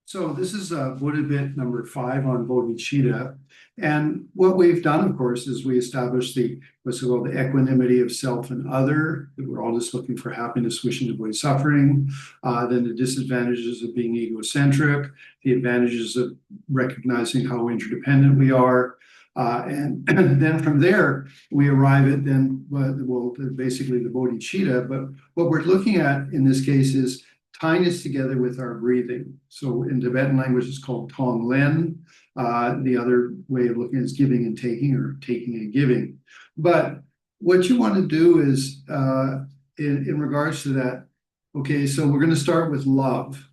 So this is Buddha bit number 5 on Bodhicitta. And what we've done, of course, is we established what's called the equanimity of self and other, that we're all just looking for happiness, wishing to avoid suffering. Then the disadvantages of being egocentric, the advantages of recognizing how interdependent we are. And then from there, we arrive at basically the Bodhicitta. But what we're looking at in this case is tying this together with our breathing. So in Tibetan language, it's called Tonglen. The other way of looking at it is giving and taking, or taking and giving. But what you want to do is, in regards to that, okay, so we're going to start with love.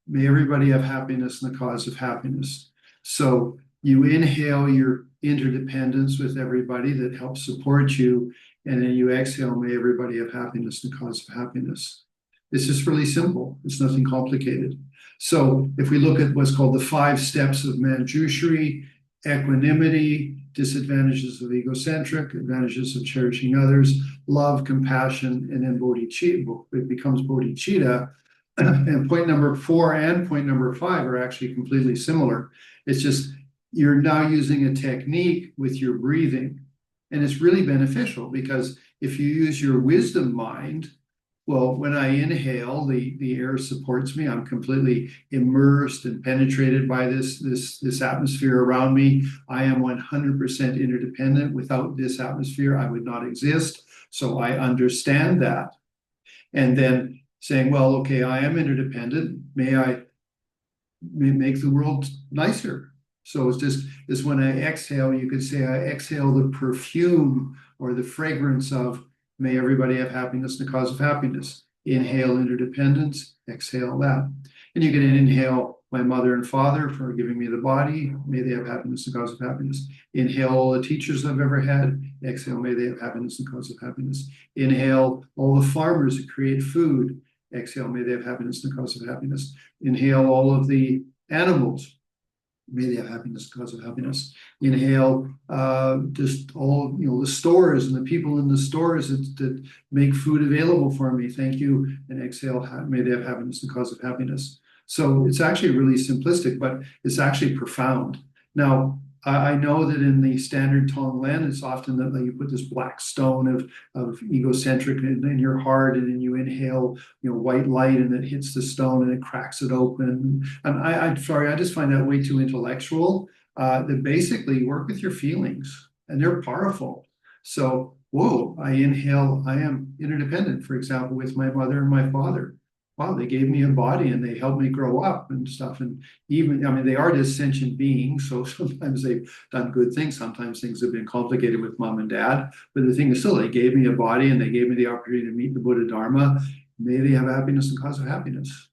May everybody have happiness and the cause of happiness. So you inhale your interdependence with everybody that helps support you, and then you exhale, may everybody have happiness and the cause of happiness. It's just really simple. It's nothing complicated. So if we look at what's called the 5 steps of Manjurshri: equanimity, disadvantages of egocentric, advantages of cherishing others, love, compassion, and then bodhicitta, it becomes bodhicitta. And point number 4 and point number 5 are actually completely similar. It's just you're now using a technique with your breathing. And it's really beneficial because if you use your wisdom mind, well, when I inhale, the air supports me. I'm completely immersed and penetrated by this atmosphere around me. I am 100% interdependent. Without this atmosphere, I would not exist. So I understand that. And then saying, well, okay, I am interdependent. May I make the world nicer? So it's when I exhale, you could say I exhale the perfume or the fragrance of may everybody have happiness and the cause of happiness. Inhale interdependence, exhale that. And you can inhale my mother and father for giving me the body. May they have happiness and cause of happiness. Inhale all the teachers I've ever had. Exhale, may they have happiness and cause of happiness. Inhale all the farmers that create food. Exhale, may they have happiness and cause of happiness. Inhale all of the animals. May they have happiness because of happiness. Inhale just all, the stores and the people in the stores that make food available for me. Thank you. And exhale, may they have happiness because of happiness. So it's actually really simplistic, but it's actually profound. Now, I know that in the standard Tonglen, it's often that you put this black stone of egocentric in your heart, and then you inhale, white light, and it hits the stone and it cracks it open. And I'm sorry, I just find that way too intellectual. That basically work with your feelings, and they're powerful. So, whoa, I inhale, I am interdependent, for example, with my mother and my father. Wow, they gave me a body and they helped me grow up and stuff. And even, they are just sentient beings. So sometimes they've done good things. Sometimes things have been complicated with mom and dad. But the thing is still, they gave me a body and they gave me the opportunity to meet the Buddha Dharma. May they have happiness and cause of happiness.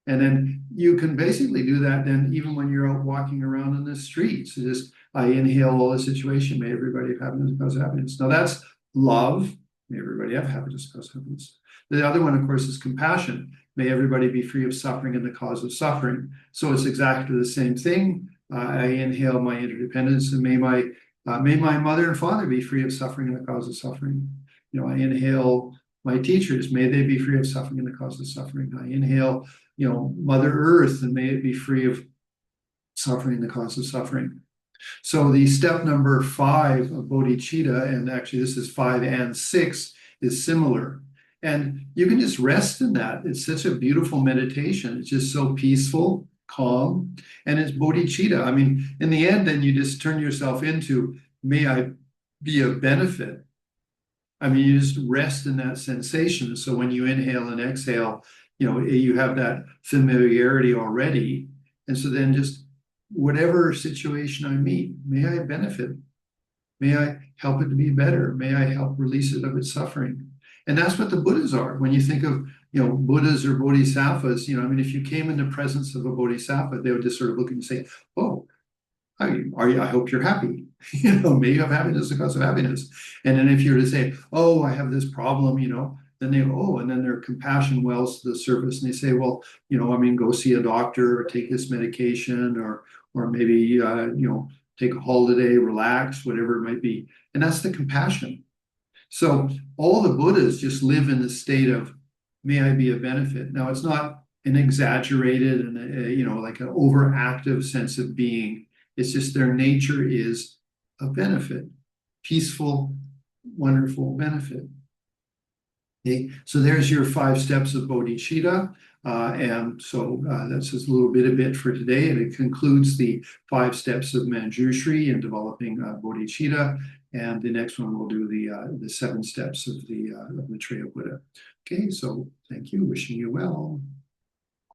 And then you can basically do that then even when you're out walking around in the streets. So just, I inhale all the situation. May everybody have happiness and cause of happiness. Now that's love. May everybody have happiness and cause of happiness. The other one, of course, is compassion. May everybody be free of suffering and the cause of suffering. So it's exactly the same thing. I inhale my interdependence, and may my mother and father be free of suffering and the cause of suffering. I inhale my teachers. May they be free of suffering and the cause of suffering. I inhale, Mother Earth, and may it be free of suffering and the cause of suffering. So the step number 5 of Bodhicitta, and actually this is 5 and 6, is similar. And you can just rest in that. It's such a beautiful meditation. It's just so peaceful, calm, and it's bodhicitta. In the end, then you just turn yourself into, may I be of benefit. You just rest in that sensation. So when you inhale and exhale, you have that familiarity already. And so then just whatever situation I meet, may I benefit. May I help it to be better. May I help release it of its suffering. And that's what the Buddhas are. When you think of, Buddhas or bodhisattvas, if you came in the presence of a bodhisattva, they would just sort of look and say, oh, I hope you're happy. May you have happiness because of happiness. And then if you were to say, oh, I have this problem, then they, and then their compassion wells to the surface and they say, well, go see a doctor or take this medication or maybe, take a holiday, relax, whatever it might be. And that's the compassion. So all the Buddhas just live in the state of, may I be a benefit. Now, it's not an exaggerated and like an overactive sense of being. It's just their nature is a benefit, peaceful, wonderful benefit. Okay, so there's your 5 steps of bodhicitta. And so that's just a little bit of it for today. And it concludes the 5 steps of Manjurshri in developing bodhicitta. And the next one we'll do the 7 steps of the Maitreya Buddha. Okay, so thank you. Wishing you well.